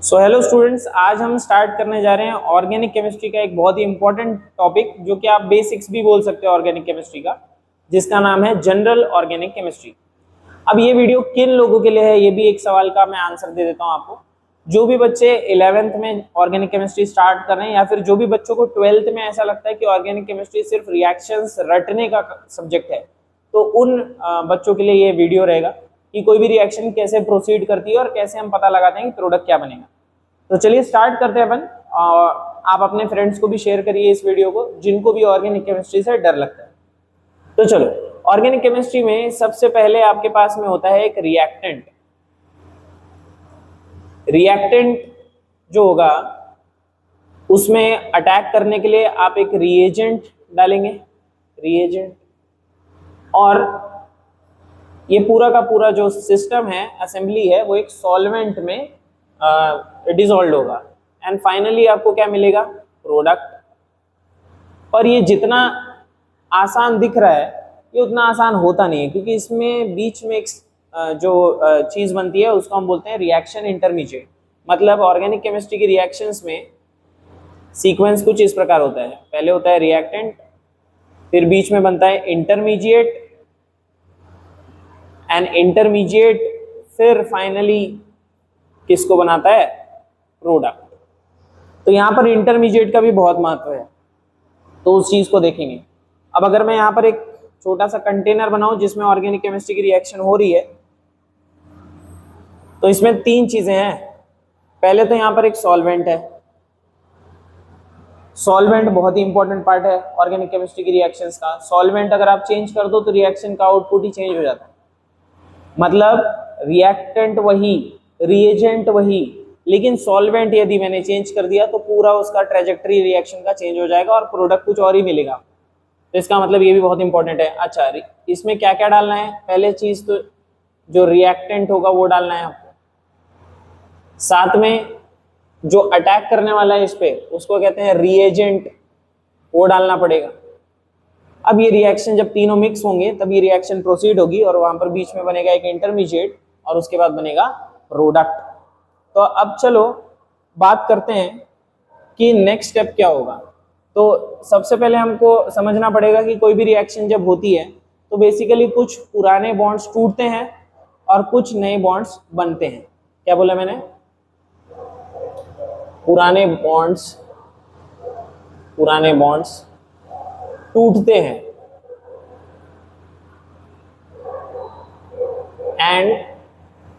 So hello students, आज हम start करने जा रहे हैं ऑर्गेनिक केमिस्ट्री का एक बहुत ही इंपॉर्टेंट टॉपिक जो कि आप बेसिक्स भी बोल सकते हो ऑर्गेनिक केमिस्ट्री का, जिसका नाम है जनरल ऑर्गेनिक केमिस्ट्री। अब ये वीडियो किन लोगों के लिए है, ये भी एक सवाल का मैं आंसर दे देता हूँ आपको। जो भी बच्चे 11th में ऑर्गेनिक केमिस्ट्री स्टार्ट कर रहे हैं या फिर जो भी बच्चों को 12th में ऐसा लगता है कि ऑर्गेनिक केमिस्ट्री सिर्फ रिएक्शंस रटने का सब्जेक्ट है, तो उन बच्चों के लिए ये वीडियो रहेगा कि कोई भी रिएक्शन कैसे प्रोसीड करती है और कैसे हम पता लगाते हैं कि प्रोडक्ट क्या बनेगा। तो चलिए स्टार्ट करते हैं अपन। आप अपने फ्रेंड्स को भी शेयर करिए इस वीडियो को, जिनको भी ऑर्गेनिक केमिस्ट्री से डर लगता है। तो चलो, ऑर्गेनिक केमिस्ट्री में सबसे पहले आपके पास में होता है एक रिएक्टेंट। रिएक्टेंट जो होगा उसमें अटैक करने के लिए आप एक रिएजेंट डालेंगे, रिएजेंट, और ये पूरा का पूरा जो सिस्टम है, असेंबली है, वो एक सॉल्वेंट में डिसॉल्व होगा एंड फाइनली आपको क्या मिलेगा? प्रोडक्ट। और ये जितना आसान दिख रहा है ये उतना आसान होता नहीं है, क्योंकि इसमें बीच में एक जो चीज बनती है उसको हम बोलते हैं रिएक्शन इंटरमीडिएट। मतलब ऑर्गेनिक केमिस्ट्री की रिएक्शंस में सीक्वेंस कुछ इस प्रकार होता है। पहले होता है रिएक्टेंट, फिर बीच में बनता है इंटरमीडिएट एंड इंटरमीडिएट, फिर फाइनली किसको बनाता है? प्रोडक्ट। तो यहां पर इंटरमीडिएट का भी बहुत महत्व है, तो उस चीज को देखेंगे। अब अगर मैं यहां पर एक छोटा सा कंटेनर बनाऊं जिसमें ऑर्गेनिक केमिस्ट्री की रिएक्शन हो रही है, तो इसमें तीन चीजें हैं। पहले तो यहां पर एक सॉल्वेंट है। सॉल्वेंट बहुत ही इंपॉर्टेंट पार्ट है ऑर्गेनिक केमिस्ट्री की रिएक्शंस का। सॉल्वेंट अगर आप चेंज कर दो तो रिएक्शन का आउटपुट ही चेंज हो जाता है। मतलब रिएक्टेंट वही, रिएजेंट वही, लेकिन सॉल्वेंट यदि मैंने चेंज कर दिया तो पूरा उसका ट्रेजेक्टरी रिएक्शन का चेंज हो जाएगा और प्रोडक्ट कुछ और ही मिलेगा। तो इसका मतलब ये भी बहुत इंपॉर्टेंट है। अच्छा, इसमें क्या क्या डालना है? पहले चीज तो जो रिएक्टेंट होगा वो डालना है आपको। साथ में जो अटैक करने वाला है इस पे, उसको कहते हैं रिएजेंट, वो डालना पड़ेगा। अब ये रिएक्शन जब तीनों मिक्स होंगे तब ये रिएक्शन प्रोसीड होगी और वहां पर बीच में बनेगा एक इंटरमीडिएट और उसके बाद बनेगा प्रोडक्ट। तो अब चलो बात करते हैं कि नेक्स्ट स्टेप क्या होगा। तो सबसे पहले हमको समझना पड़ेगा कि कोई भी रिएक्शन जब होती है तो बेसिकली कुछ पुराने बॉन्ड्स टूटते हैं और कुछ नए बॉन्ड्स बनते हैं। क्या बोला मैंने? पुराने बॉन्ड्स टूटते हैं एंड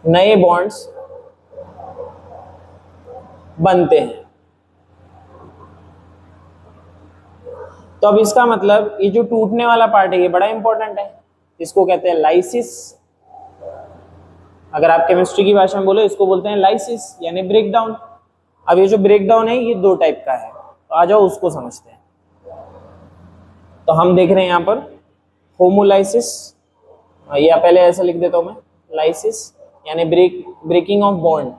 नए बॉन्ड्स बनते हैं। तो अब इसका मतलब ये जो टूटने वाला पार्ट है ये बड़ा इंपॉर्टेंट है, इसको कहते हैं लाइसिस। अगर आप केमिस्ट्री की भाषा में बोलो इसको बोलते हैं लाइसिस, यानी ब्रेकडाउन। अब ये जो ब्रेकडाउन है ये दो टाइप का है, तो आ जाओ उसको समझते हैं। तो हम देख रहे हैं यहाँ पर होमोलाइसिस, या पहले ऐसा लिख देता हूं मैं, लाइसिस यानी ब्रेकिंग ऑफ बॉन्ड।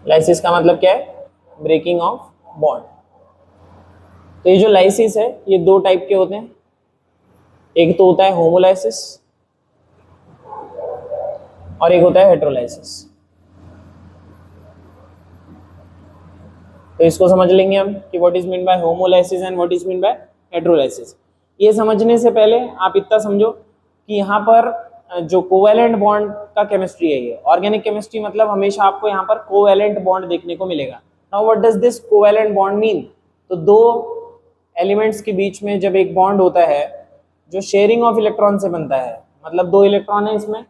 लाइसिस का मतलब क्या है? Breaking of bond. तो ये जो लाइसिस है ये दो टाइप के होते हैं। एक तो होता है होमोलाइसिस और एक होता है हेटेरोलाइसिस। तो इसको समझ लेंगे हम कि what is mean by homolysis and what is mean by heterolysis. ये समझने से पहले आप इतना समझो कि यहाँ पर जो कोवैलेंट बॉन्ड का केमिस्ट्री है, ये ऑर्गेनिक केमिस्ट्री मतलब हमेशा आपको यहाँ पर कोवैलेंट बॉन्ड देखने को मिलेगा। Now what does this covalent bond mean? तो दो एलिमेंट्स के बीच में जब एक बॉन्ड होता है जो शेयरिंग ऑफ इलेक्ट्रॉन से बनता है, मतलब दो इलेक्ट्रॉन है इसमें,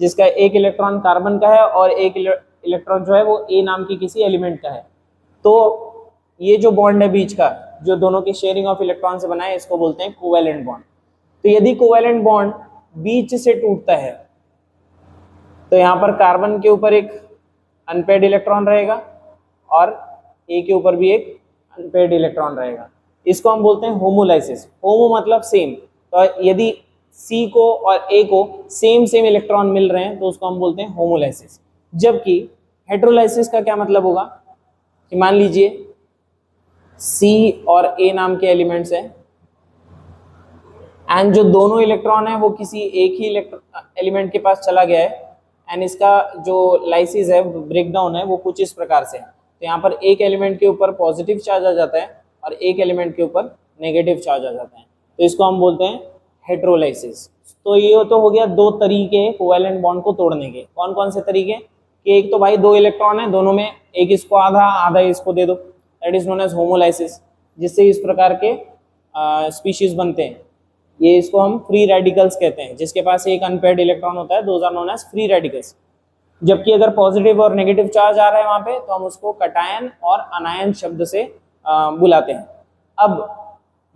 जिसका एक इलेक्ट्रॉन कार्बन का है और एक इलेक्ट्रॉन जो है वो ए नाम की किसी एलिमेंट का है। तो ये जो बॉन्ड है बीच का, जो दोनों की शेयरिंग ऑफ इलेक्ट्रॉन से बना है, इसको बोलते हैं कोवैलेंट बॉन्ड। तो यदि कोवैलेंट बॉन्ड बीच से टूटता है तो यहाँ पर कार्बन के ऊपर एक अनपेयर्ड इलेक्ट्रॉन रहेगा और ए के ऊपर भी एक अनपेयर्ड इलेक्ट्रॉन रहेगा। इसको हम बोलते हैं होमोलाइसिस। होमो मतलब सेम, तो यदि सी को और ए को सेम इलेक्ट्रॉन मिल रहे हैं तो उसको हम बोलते हैं होमोलाइसिस। जबकि हेटेरोलाइसिस का क्या मतलब होगा कि मान लीजिए सी और ए नाम के एलिमेंट्स हैं एंड जो दोनों इलेक्ट्रॉन है वो किसी एक ही एलिमेंट के पास चला गया है एंड इसका जो लाइसिस है, ब्रेक डाउन है, वो कुछ इस प्रकार से है। तो यहाँ पर एक एलिमेंट के ऊपर पॉजिटिव चार्ज आ जाता है और एक एलिमेंट के ऊपर नेगेटिव चार्ज आ जाता है, तो इसको हम बोलते हैं हेट्रोलाइसिस। तो ये तो हो गया दो तरीके कोवैलेंट बॉन्ड को तोड़ने के। कौन कौन से तरीके? कि एक तो भाई दो इलेक्ट्रॉन है, दोनों में एक इसको आधा आधा इसको दे दो, that is known as homolysis, जिससे इस प्रकार के स्पीशीज बनते हैं। ये इसको हम फ्री रेडिकल्स कहते हैं, जिसके पास एक अनपेयर्ड इलेक्ट्रॉन होता है, those are known as free radicals. जबकि अगर पॉजिटिव और नेगेटिव चार्ज आ रहा है वहां पे, तो हम उसको कटायन और अनायन शब्द से बुलाते हैं। अब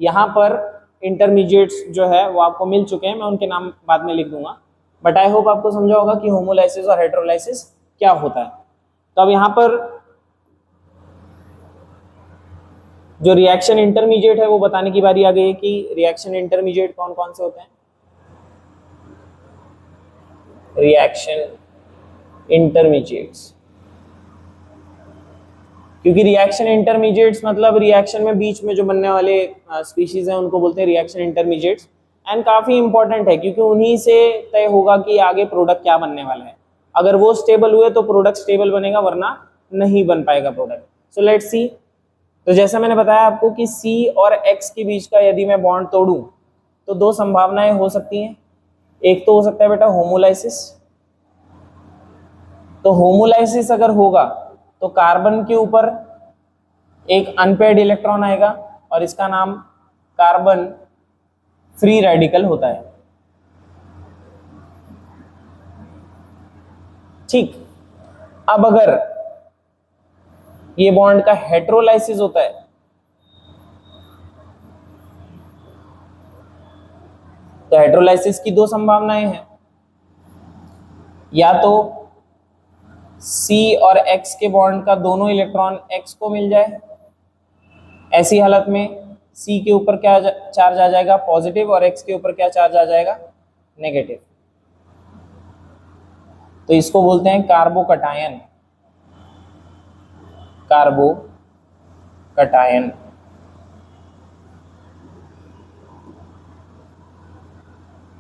यहाँ पर इंटरमीडिएट्स जो है वो आपको मिल चुके हैं, मैं उनके नाम बाद में लिख दूंगा, बट आई होप आपको समझा होगा कि होमोलाइसिस और हेट्रोलाइसिस क्या होता है। तो अब यहाँ पर जो रिएक्शन इंटरमीडिएट है वो बताने की बारी आ गई है कि रिएक्शन इंटरमीडिएट कौन कौन से होते हैं। रिएक्शन इंटरमीडिएट्स, क्योंकि रिएक्शन इंटरमीडिएट्स मतलब रिएक्शन में बीच में जो बनने वाले स्पीशीज हैं उनको बोलते हैं रिएक्शन इंटरमीडिएट्स। एंड काफी इंपॉर्टेंट है क्योंकि उन्हीं से तय होगा कि आगे प्रोडक्ट क्या बनने वाला है। अगर वो स्टेबल हुए तो प्रोडक्ट स्टेबल बनेगा, वरना नहीं बन पाएगा प्रोडक्ट। So let's see. तो जैसा मैंने बताया आपको कि C और X के बीच का यदि मैं बॉन्ड तोड़ूं तो दो संभावनाएं हो सकती हैं। एक तो हो सकता है बेटा होमोलाइसिस। तो होमोलाइसिस अगर होगा तो कार्बन के ऊपर एक अनपेयर्ड इलेक्ट्रॉन आएगा और इसका नाम कार्बन फ्री रेडिकल होता है। ठीक, अब अगर ये बॉन्ड का हेट्रोलाइसिस होता है तो हेट्रोलाइसिस की दो संभावनाएं हैं, या तो C और X के बॉन्ड का दोनों इलेक्ट्रॉन X को मिल जाए, ऐसी हालत में C के ऊपर क्या चार्ज आ जाएगा, पॉजिटिव, और X के ऊपर क्या चार्ज आ जाएगा, नेगेटिव। तो इसको बोलते हैं कार्बोकटायन। कार्बोकटायन।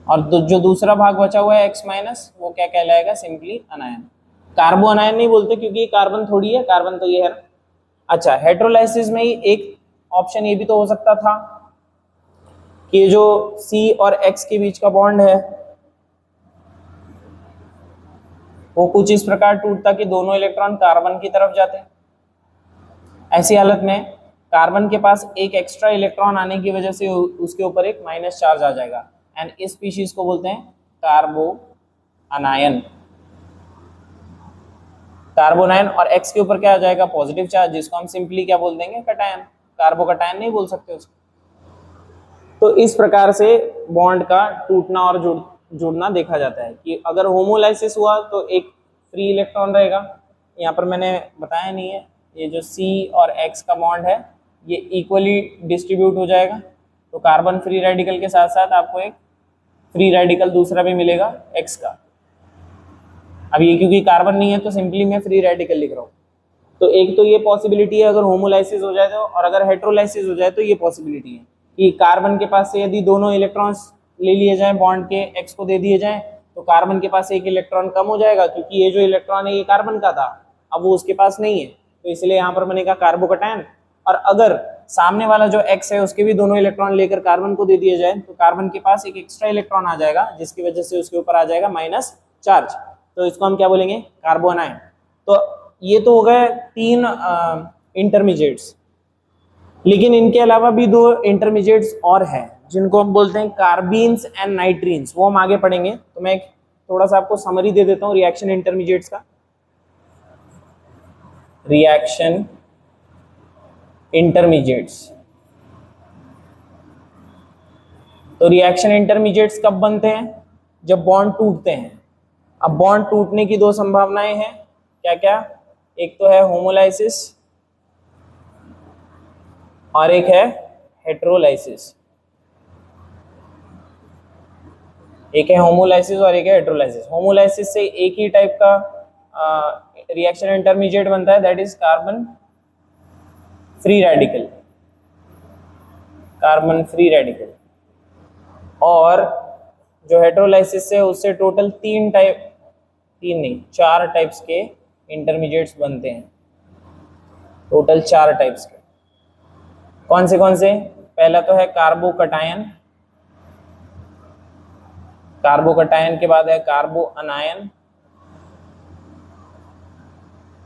और जो दूसरा भाग बचा हुआ है X माइनस, वो क्या कहलाएगा, सिंपली अनायन। कार्बो अनायन नहीं बोलते क्योंकि कार्बन थोड़ी है, कार्बन तो ये है। अच्छा, हेट्रोलाइसिस में ही एक ऑप्शन ये भी तो हो सकता था कि जो C और X के बीच का बॉन्ड है वो कुछ इस प्रकार टूटता कि दोनों इलेक्ट्रॉन कार्बन की तरफ जाते हैं। ऐसी हालत में कार्बन के पास एक एक्स्ट्रा इलेक्ट्रॉन आने की वजह से उसके ऊपर एक माइनस चार्ज आ जाएगा, एंड इस स्पीशीज को बोलते हैं कार्बो अनायन। कार्बोनायन, और X के ऊपर क्या आ जाएगा, पॉजिटिव चार्ज, जिसको हम सिंपली क्या बोल देंगे, कटायन। कार्बोकटायन नहीं बोल सकते उसको। तो इस प्रकार से बॉन्ड का टूटना और जुड़ना देखा जाता है कि अगर होमोलाइसिस हुआ तो एक फ्री इलेक्ट्रॉन रहेगा। यहाँ पर मैंने बताया नहीं है, ये जो C और X का बॉन्ड है ये इक्वली डिस्ट्रीब्यूट हो जाएगा। तो कार्बन फ्री रेडिकल के साथ साथ आपको एक फ्री रेडिकल दूसरा भी मिलेगा X का। अब ये क्योंकि कार्बन नहीं है तो सिंपली मैं फ्री रेडिकल लिख रहा हूँ। तो एक तो ये पॉसिबिलिटी है अगर होमोलाइसिस हो जाए तो, और अगर हेट्रोलाइसिस हो जाए तो ये पॉसिबिलिटी है कि कार्बन के पास से यदि दोनों इलेक्ट्रॉन्स ले लिए जाएं, बॉन्ड के X को दे दिए जाएं, तो कार्बन के पास एक इलेक्ट्रॉन कम हो जाएगा क्योंकि ये जो इलेक्ट्रॉन है ये कार्बन का था, अब वो उसके पास नहीं है, तो इसलिए यहाँ पर बनेगा कार्बोकटायन। और अगर सामने वाला जो X है उसके भी दोनों इलेक्ट्रॉन लेकर कार्बन को दे दिए जाए तो कार्बन के पास एक एक्स्ट्रा इलेक्ट्रॉन आ जाएगा, जिसकी वजह से उसके ऊपर आ जाएगा माइनस चार्ज। तो इसको हम क्या बोलेंगे, कार्बोनायन। तो ये तो हो गए तीन इंटरमीडिएट्स, लेकिन इनके अलावा भी दो इंटरमीडिएट्स और हैं जिनको हम बोलते हैं कार्बीन्स एंड नाइट्रीन्स, वो हम आगे पढ़ेंगे। तो मैं थोड़ा सा आपको समरी दे देता हूँ रिएक्शन इंटरमीडिएट्स का। रिएक्शन इंटरमीडिएट्स, तो रिएक्शन इंटरमीडिएट्स कब बनते हैं, जब बॉन्ड टूटते हैं। अब बॉन्ड टूटने की दो संभावनाएं हैं, क्या क्या, एक तो है होमोलाइसिस और एक है हेट्रोलाइसिस। एक है होमोलाइसिस और एक है हेट्रोलाइसिस। होमोलाइसिस से एक ही टाइप का रिएक्शन इंटरमीडिएट बनता है, that is carbon free radical. Carbon free radical. और जो हेट्रोलाइसिस है उससे टोटल तीन टाइप 3 नहीं 4 टाइप्स के इंटरमीडिएट्स बनते हैं, टोटल 4 टाइप्स के। कौन से? पहला तो है कार्बोकटायन, कार्बोकटायन के बाद है कार्बो अनायन,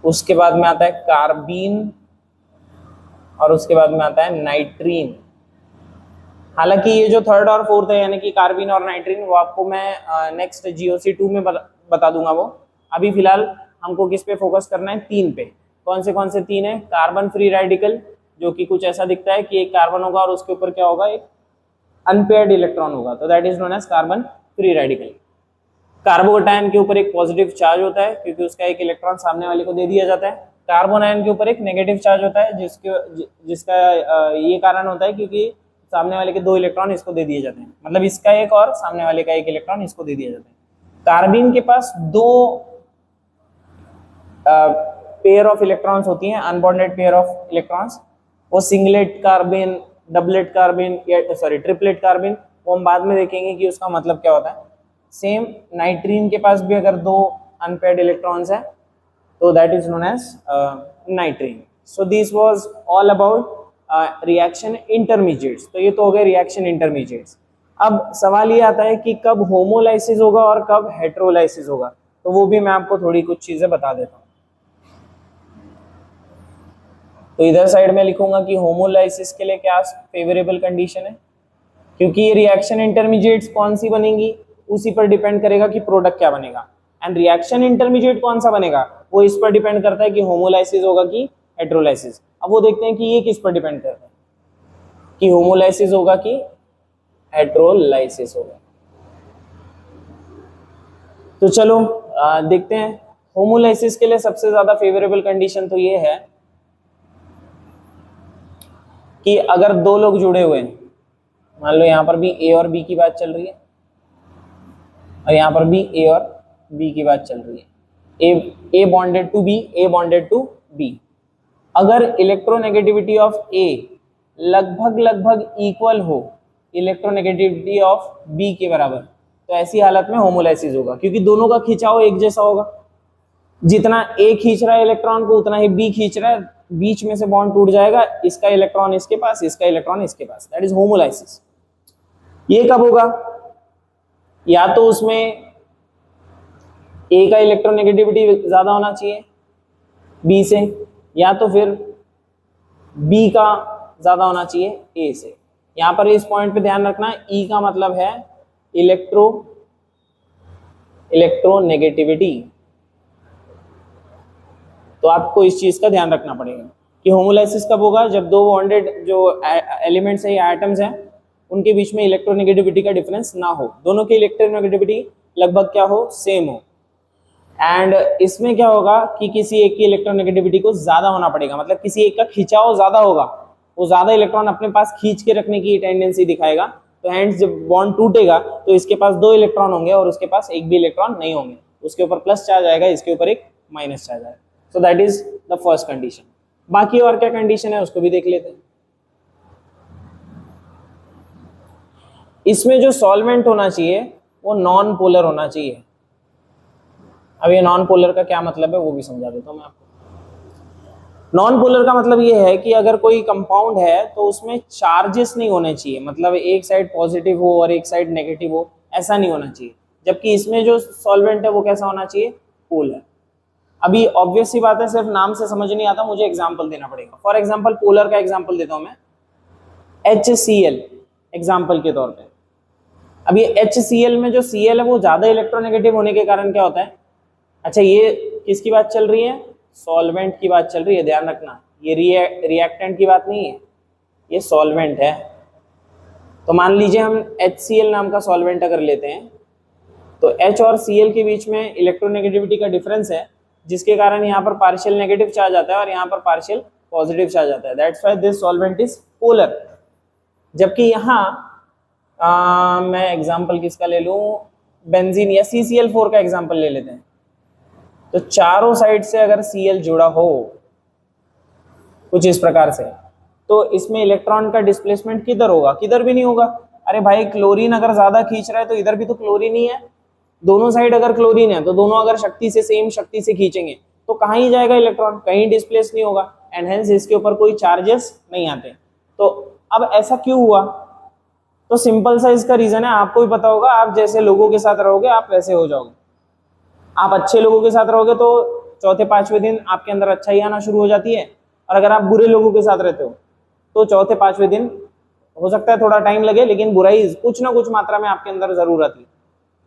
उसके बाद में आता है कार्बीन, और उसके बाद में आता है नाइट्रीन। हालांकि ये जो थर्ड और फोर्थ है यानी कि कार्बीन और नाइट्रीन, वो आपको मैं नेक्स्ट GOC2 में बता दूंगा। वो अभी फिलहाल हमको किस पे फोकस करना है? 3 पे। कौन से 3 है? कार्बन फ्री रेडिकल, जो कि कुछ ऐसा दिखता है कि एक कार्बन होगा और उसके ऊपर क्या होगा? एक अनपेयर्ड इलेक्ट्रॉन होगा, तो that is known as carbon free radical. Carbocation के ऊपर एक पॉजिटिव चार्ज होता है क्योंकि उसका एक इलेक्ट्रॉन सामने वाले को दे दिया जाता है। कार्बन आयन के ऊपर एक नेगेटिव चार्ज होता है जिसका ये कारण होता है क्योंकि सामने वाले के 2 इलेक्ट्रॉन इसको दे दिए जाते हैं, मतलब इसका एक और सामने वाले का एक इलेक्ट्रॉन इसको दे दिया जाता है। कार्बीन के पास 2 पेयर ऑफ इलेक्ट्रॉन्स होती हैं, अनबॉन्डेड पेयर ऑफ इलेक्ट्रॉन्स। वो singlet carbene, doublet carbene, triplet carbene, वो हम बाद में देखेंगे कि उसका मतलब क्या होता है। सेम नाइट्रीन के पास भी अगर 2 अनपेयर्ड इलेक्ट्रॉन्स है तो that is known as nitrene. So this was all about reaction intermediates. तो ये तो हो गए रिएक्शन इंटरमीडिएट्स। अब सवाल ये आता है कि कब होमोलाइसिस होगा और कब हेटेरोलाइसिस होगा, तो वो भी मैं आपको थोड़ी कुछ चीजें बता देता हूँ। तो इधर साइड में लिखूंगा कि होमोलाइसिस के लिए क्या फेवरेबल कंडीशन है, क्योंकि ये रिएक्शन इंटरमीडिएट्स कौन सी बनेंगी उसी पर डिपेंड करेगा कि प्रोडक्ट क्या बनेगा। एंड रिएक्शन इंटरमीडिएट कौन सा बनेगा वो इस पर डिपेंड करता है कि होमोलाइसिस होगा कि हेटेरोलाइसिस। अब वो देखते हैं कि ये किस पर डिपेंड करता है कि होमोलाइसिस होगा कि हेटेरोलाइसिस होगा। तो चलो देखते हैं। होमोलाइसिस के लिए सबसे ज्यादा फेवरेबल कंडीशन तो ये है कि अगर 2 लोग जुड़े हुए हैं, मान लो यहाँ पर भी A और B की बात चल रही है और यहाँ पर भी A और B की बात चल रही है, A bonded to B, A bonded to B। अगर इलेक्ट्रोनेगेटिविटी ऑफ A लगभग इक्वल हो इलेक्ट्रोनेगेटिविटी ऑफ B के बराबर, तो ऐसी हालत में होमोलाइसिस होगा, क्योंकि दोनों का खिंचाव एक जैसा होगा। जितना A खींच रहा है इलेक्ट्रॉन को उतना ही B खींच रहा है, बीच में से बॉन्ड टूट जाएगा, इसका इलेक्ट्रॉन इसके पास, इसका इलेक्ट्रॉन इसके पास, दैट इज होमोलाइसिस। ये कब होगा? या तो उसमें A का इलेक्ट्रोनेगेटिविटी ज्यादा होना चाहिए B से, या तो फिर B का ज्यादा होना चाहिए A से। यहां पर इस पॉइंट पे ध्यान रखना, E का मतलब है इलेक्ट्रोनेगेटिविटी। तो आपको इस चीज का ध्यान रखना पड़ेगा कि होमोलाइसिस कब होगा? जब 2 बॉन्डेड जो एलिमेंट्स है या एटम्स हैं उनके बीच में इलेक्ट्रोनेगेटिविटी का डिफरेंस ना हो, दोनों की इलेक्ट्रोनेगेटिविटी लगभग क्या हो? सेम हो। एंड इसमें क्या होगा कि किसी एक की इलेक्ट्रोनेगेटिविटी को ज्यादा होना पड़ेगा, मतलब किसी एक का खिंचाव ज्यादा होगा, वो ज्यादा इलेक्ट्रॉन अपने पास खींच के रखने की टेंडेंसी दिखाएगा। तो हैंड्स जब बॉन्ड टूटेगा तो इसके पास 2 इलेक्ट्रॉन होंगे और उसके पास एक भी इलेक्ट्रॉन नहीं होंगे, उसके ऊपर प्लस चार्ज आएगा, इसके ऊपर एक माइनस चार्ज आएगा। So that is the first condition. बाकी और क्या कंडीशन है उसको भी देख लेते हैं। इसमें जो सॉल्वेंट होना चाहिए वो नॉन पोलर होना चाहिए। अब ये नॉन पोलर का क्या मतलब है वो भी समझा देता हूं मैं आपको। नॉन पोलर का मतलब ये है कि अगर कोई कंपाउंड है तो उसमें चार्जेस नहीं होने चाहिए, मतलब एक साइड पॉजिटिव हो और एक साइड नेगेटिव हो, ऐसा नहीं होना चाहिए। जबकि इसमें जो सॉल्वेंट है वो कैसा होना चाहिए? पोलर। अभी ऑब्वियस सी बात है, सिर्फ नाम से समझ नहीं आता, मुझे एग्जाम्पल देना पड़ेगा। फॉर एग्जाम्पल पोलर का एग्जाम्पल देता हूं मैं, HCl एग्जाम्पल के तौर पे। अब ये HCl में जो Cl है वो ज्यादा इलेक्ट्रोनेगेटिव होने के कारण क्या होता है? अच्छा, ये किसकी बात चल रही है? सॉल्वेंट की बात चल रही है, ध्यान रखना। ये रिएक्टेंट की बात नहीं है, ये सॉल्वेंट है। तो मान लीजिए हम HCl नाम का सॉल्वेंट अगर लेते हैं तो H और Cl के बीच में इलेक्ट्रोनेगेटिविटी का डिफरेंस है, जिसके कारण यहाँ पर पार्शियल नेगेटिव चार्ज आता है और यहाँ पर पार्शियल पॉजिटिव चार्ज आता है। That's why this solvent is polar. जबकि यहाँ मैं एग्जांपल किसका ले लूँ? बेंजीन या CCl4 का एग्जांपल ले लेते हैं। तो चारों साइड से अगर Cl जुड़ा हो कुछ इस प्रकार से, तो इसमें इलेक्ट्रॉन का डिस्प्लेसमेंट किधर होगा? किधर भी नहीं होगा। अरे भाई, क्लोरीन अगर ज्यादा खींच रहा है तो इधर भी तो क्लोरीन ही है, दोनों साइड अगर क्लोरीन है तो दोनों अगर शक्ति से सेम शक्ति से खींचेंगे तो कहाँ ही जाएगा इलेक्ट्रॉन, कहीं डिस्प्लेस नहीं होगा, एंड हेंस इसके ऊपर कोई चार्जेस नहीं आते। तो अब ऐसा क्यों हुआ? तो सिंपल सा इसका रीजन है, आपको भी पता होगा, आप जैसे लोगों के साथ रहोगे आप वैसे हो जाओगे। आप अच्छे लोगों के साथ रहोगे तो चौथे पांचवें दिन आपके अंदर अच्छाई आना शुरू हो जाती है, और अगर आप बुरे लोगों के साथ रहते हो तो चौथे पांचवें दिन हो सकता है थोड़ा टाइम लगे, लेकिन बुराई कुछ ना कुछ मात्रा में आपके अंदर जरूर आती है।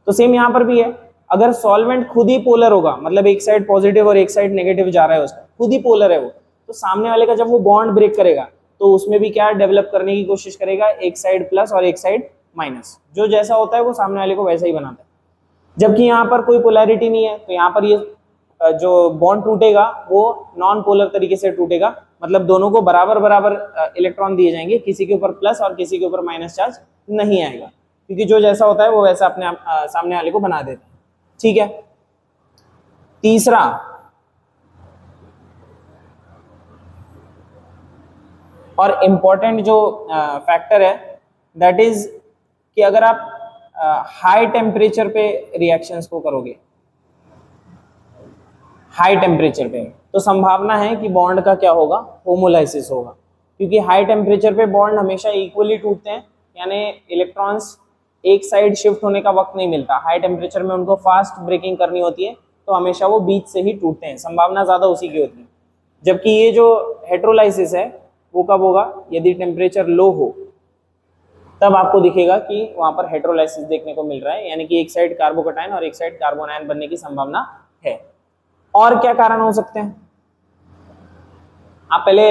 तो सेम यहाँ पर भी है, अगर सॉल्वेंट खुद ही पोलर होगा, मतलब एक साइड पॉजिटिव और एक साइड नेगेटिव जा रहा है, उसका खुद ही पोलर है वो, तो सामने वाले का जब वो बॉन्ड ब्रेक करेगा तो उसमें भी क्या डेवलप करने की कोशिश करेगा, एक साइड प्लस और एक साइड माइनस, जो जैसा होता है वो सामने वाले को वैसा ही बनाता है। जबकि यहाँ पर कोई पोलैरिटी नहीं है, तो यहाँ पर ये जो बॉन्ड टूटेगा वो नॉन पोलर तरीके से टूटेगा, मतलब दोनों को बराबर बराबर इलेक्ट्रॉन दिए जाएंगे, किसी के ऊपर प्लस और किसी के ऊपर माइनस चार्ज नहीं आएगा, क्योंकि जो जैसा होता है वो वैसा अपने सामने वाले को बना देता है। ठीक है। तीसरा, और इम्पॉर्टेंट जो फैक्टर है दैट इज कि अगर आप हाई टेम्परेचर पे रिएक्शंस को करोगे, हाई टेम्परेचर पे, तो संभावना है कि बॉन्ड का क्या होगा, होमोलाइसिस होगा, क्योंकि हाई टेम्परेचर पे बॉन्ड हमेशा इक्वली टूटते हैं, यानी इलेक्ट्रॉन्स एक साइड शिफ्ट होने का वक्त नहीं मिलता, हाई टेम्परेचर में उनको फास्ट ब्रेकिंग करनी होती है, तो हमेशा वो बीच से ही टूटते हैं, संभावना ज्यादा उसी की होती है। जबकि ये जो हेट्रोलाइसिस है वो कब होगा, यदि टेम्परेचर लो हो तब आपको दिखेगा कि वहां पर हेट्रोलाइसिस देखने को मिल रहा है, यानी कि एक साइड कार्बोकैटायन और एक साइड कार्बोनायन बनने की संभावना है। और क्या कारण हो सकते हैं, आप पहले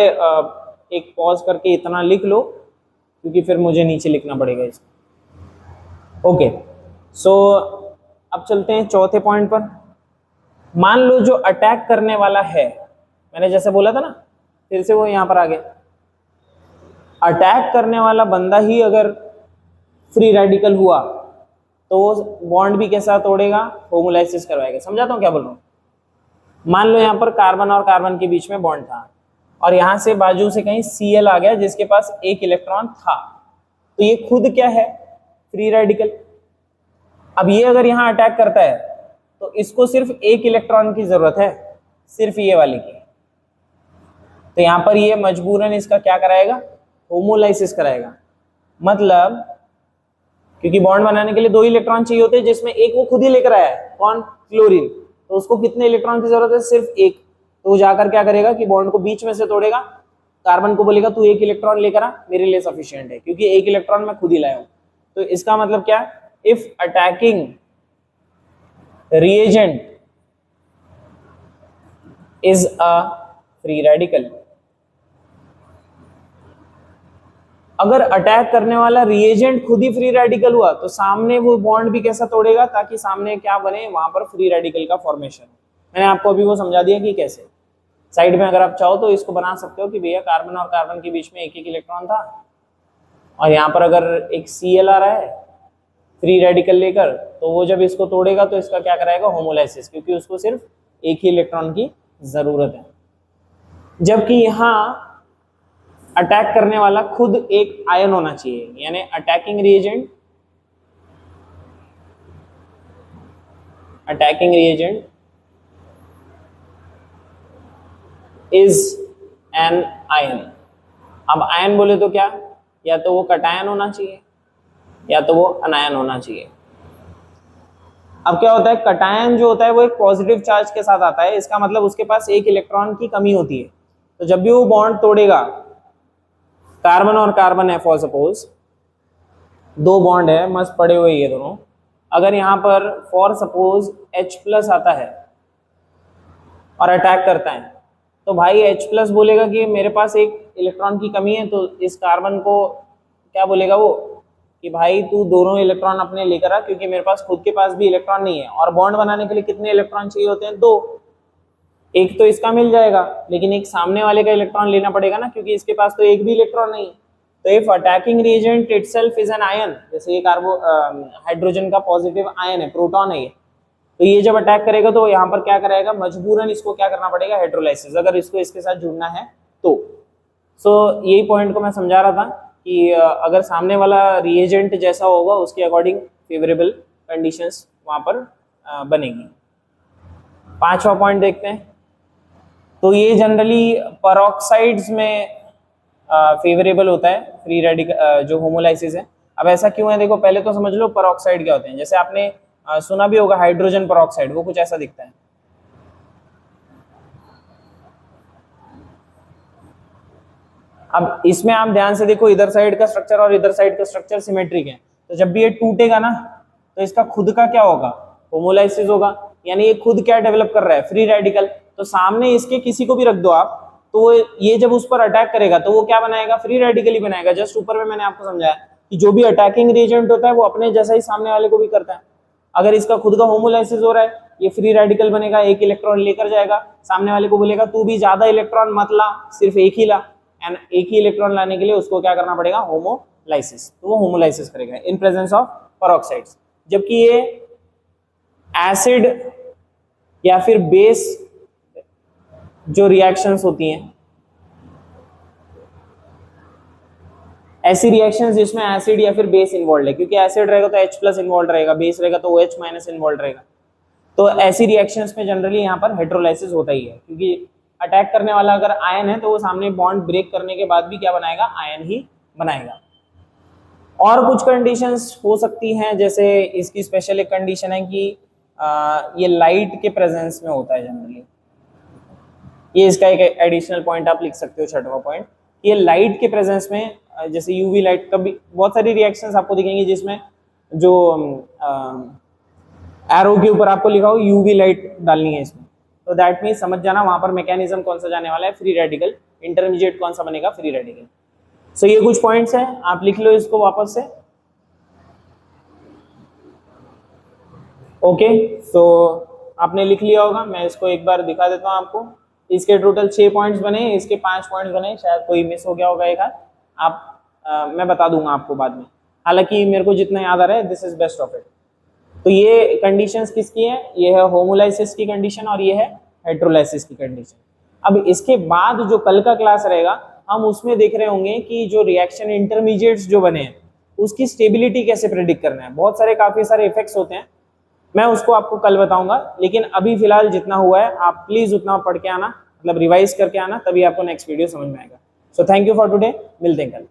एक पॉज करके इतना लिख लो, क्योंकि फिर मुझे नीचे लिखना पड़ेगा इसको। ओके, सो अब चलते हैं चौथे पॉइंट पर। मान लो जो अटैक करने वाला है, मैंने जैसे बोला था ना, फिर से वो यहां पर आ गया, अटैक करने वाला बंदा ही अगर फ्री रेडिकल हुआ तो वो बॉन्ड भी कैसा तोड़ेगा, होमोलाइसिस करवाएगा। समझाता हूँ क्या बोल रहा हूँ। मान लो यहाँ पर कार्बन और कार्बन के बीच में बॉन्ड था, और यहाँ से बाजू से कहीं Cl आ गया जिसके पास एक इलेक्ट्रॉन था, तो ये खुद क्या है, फ्री रेडिकल। अब ये अगर यहाँ अटैक करता है तो इसको सिर्फ एक इलेक्ट्रॉन की जरूरत है, सिर्फ ये वाले की, तो यहाँ पर ये मजबूरन इसका क्या कराएगा, होमोलाइसिस कराएगा। मतलब क्योंकि बॉन्ड बनाने के लिए दो इलेक्ट्रॉन चाहिए होते हैं, जिसमें एक वो खुद ही लेकर आया है, कौन, क्लोरीन, तो उसको कितने इलेक्ट्रॉन की जरूरत है, सिर्फ एक। तो वो जाकर क्या करेगा कि बॉन्ड को बीच में से तोड़ेगा, कार्बन को बोलेगा तू एक इलेक्ट्रॉन लेकर आ, मेरे लिए सफिशिएंट है, क्योंकि एक इलेक्ट्रॉन मैं खुद ही लाया हूं। तो इसका मतलब क्या, if attacking reagent is a free radical, अगर अटैक करने वाला रिएजेंट खुद ही फ्री रेडिकल हुआ तो सामने वो बॉन्ड भी कैसा तोड़ेगा, ताकि सामने क्या बने, वहां पर फ्री रेडिकल का फॉर्मेशन। मैंने आपको अभी वो समझा दिया कि कैसे। साइड में अगर आप चाहो तो इसको बना सकते हो कि भैया कार्बन और कार्बन के बीच में एक एक इलेक्ट्रॉन था, और यहाँ पर अगर एक Cl आ रहा है फ्री रेडिकल लेकर, तो वो जब इसको तोड़ेगा तो इसका क्या कराएगा, होमोलाइसिस, क्योंकि उसको सिर्फ एक ही इलेक्ट्रॉन की जरूरत है। जबकि यहाँ अटैक करने वाला खुद एक आयन होना चाहिए, यानी attacking reagent is an ion. अब आयन बोले तो क्या, या तो वो कटायन होना चाहिए या तो वो अनायन होना चाहिए। अब क्या होता है, कटायन जो होता है वो एक पॉजिटिव चार्ज के साथ आता है, इसका मतलब उसके पास एक इलेक्ट्रॉन की कमी होती है। तो जब भी वो बॉन्ड तोड़ेगा, कार्बन और कार्बन है फॉर सपोज, दो बॉन्ड है मस्त पड़े हुए ये दोनों, अगर यहाँ पर फॉर सपोज H+ आता है और अटैक करता है, तो भाई H+ बोलेगा कि मेरे पास एक इलेक्ट्रॉन की कमी है, तो इस कार्बन को क्या बोलेगा वो कि भाई तू दोनों इलेक्ट्रॉन अपने लेकर आ, क्योंकि मेरे पास खुद के पास भी इलेक्ट्रॉन नहीं है, और बॉन्ड बनाने के लिए कितने इलेक्ट्रॉन चाहिए होते हैं, दो। एक तो इसका मिल जाएगा, लेकिन एक सामने वाले का इलेक्ट्रॉन लेना पड़ेगा ना, क्योंकि इसके पास तो एक भी इलेक्ट्रॉन नहीं। तो if attacking reagent itself is an ion, जैसे ये हाइड्रोजन का पॉजिटिव आयन है, प्रोटॉन है ये, तो ये जब अटैक करेगा तो यहाँ पर क्या करेगा, मजबूरन इसको क्या करना पड़ेगा, हेट्रोलाइसिस, अगर इसको इसके साथ जुड़ना है तो। सो यही पॉइंट को मैं समझा रहा था कि अगर सामने वाला रिएजेंट जैसा होगा उसके अकॉर्डिंग फेवरेबल कंडीशंस वहां पर बनेगी। 5वां पॉइंट देखते हैं। तो ये जनरली पेरोक्साइड्स में फेवरेबल होता है फ्री रेडिकल जो होमोलाइसिस है। अब ऐसा क्यों है, देखो पहले तो समझ लो पेरोक्साइड क्या होते हैं। जैसे आपने सुना भी होगा हाइड्रोजन पेरोक्साइड, वो कुछ ऐसा दिखता है। अब इसमें आप ध्यान से देखो, इधर साइड का स्ट्रक्चर और इधर साइड का स्ट्रक्चर सिमेट्रिक है, तो जब भी ये टूटेगा ना तो इसका खुद का क्या होगा, होमोलाइसिस होगा। यानी ये खुद क्या डेवलप कर रहा है, फ्री रेडिकल। तो सामने इसके किसी को भी रख दो आप, तो ये जब उस पर अटैक करेगा तो वो क्या बनाएगा, फ्री रेडिकल ही बनाएगा। जस्ट ऊपर में मैंने आपको समझाया कि जो भी अटैकिंग रिएजेंट होता है वो अपने जैसा ही सामने वाले को भी करता है। अगर इसका खुद का होमोलाइसिस हो रहा है, ये फ्री रेडिकल बनेगा, एक इलेक्ट्रॉन लेकर जाएगा, सामने वाले को बोलेगा तू भी ज्यादा इलेक्ट्रॉन मत ला, सिर्फ एक ही ला। एंड एक ही इलेक्ट्रॉन लाने के लिए उसको क्या करना पड़ेगा, होमोलाइसिस। तो वो होमोलाइसिस करेगा इन प्रेजेंस ऑफ पेरोक्साइड्स। जबकि ये एसिड या फिर बेस जो रिएक्शंस होती हैं, ऐसी रिएक्शंस जिसमें एसिड या फिर बेस इन्वॉल्व है, क्योंकि एसिड रहेगा तो H+ इन्वॉल्व रहेगा, बेस रहेगा तो OH- इन्वॉल्व रहेगा। तो ऐसी रिएक्शंस में जनरली यहाँ पर हेटेरोलाइसिस होता ही है, क्योंकि अटैक करने वाला अगर आयन है तो वो सामने बॉन्ड ब्रेक करने के बाद भी क्या बनाएगा, आयन ही बनाएगा। और कुछ कंडीशंस हो सकती हैं, जैसे इसकी स्पेशल एक कंडीशन है कि ये लाइट के प्रेजेंस में होता है जनरली। ये इसका एक एडिशनल पॉइंट आप लिख सकते हो, 6वां पॉइंट। ये लाइट के प्रेजेंस में, जैसे यूवी लाइट, कभी बहुत सारी रिएक्शंस आपको दिखेंगी जिसमें जो एरो के ऊपर आपको लिखा हो यूवी लाइट डालनी है इसमें, तो दैट मीन समझ जाना वहां पर मैकेनिज्म कौन सा जाने वाला है, फ्री रेडिकल। इंटरमीडिएट कौन सा बनेगा, फ्री रेडिकल। सो ये कुछ पॉइंट्स हैं, आप लिख लो इसको वापस से। ओके, तो आपने लिख लिया होगा, मैं इसको एक बार दिखा देता हूँ आपको। इसके टोटल 6 पॉइंट्स बने, इसके 5 पॉइंट्स बने, शायद कोई मिस हो गया होगा एक आध, आप मैं बता दूंगा आपको बाद में। हालांकि मेरे को जितना याद आ रहा है, this is best of it. तो ये कंडीशंस किसकी है, ये है होमोलाइसिस की कंडीशन और ये है हेटेरोलाइसिस की कंडीशन। अब इसके बाद जो कल का क्लास रहेगा, हम उसमें देख रहे होंगे कि जो रिएक्शन इंटरमीडिएट्स जो बने हैं उसकी स्टेबिलिटी कैसे प्रेडिक्ट करना है। बहुत सारे काफी सारे इफेक्ट्स होते हैं, मैं उसको आपको कल बताऊंगा। लेकिन अभी फिलहाल जितना हुआ है आप प्लीज उतना पढ़ के आना, मतलब रिवाइज करके आना, तभी आपको नेक्स्ट वीडियो समझ में आएगा। So thank you for today, मिलते हैं कल।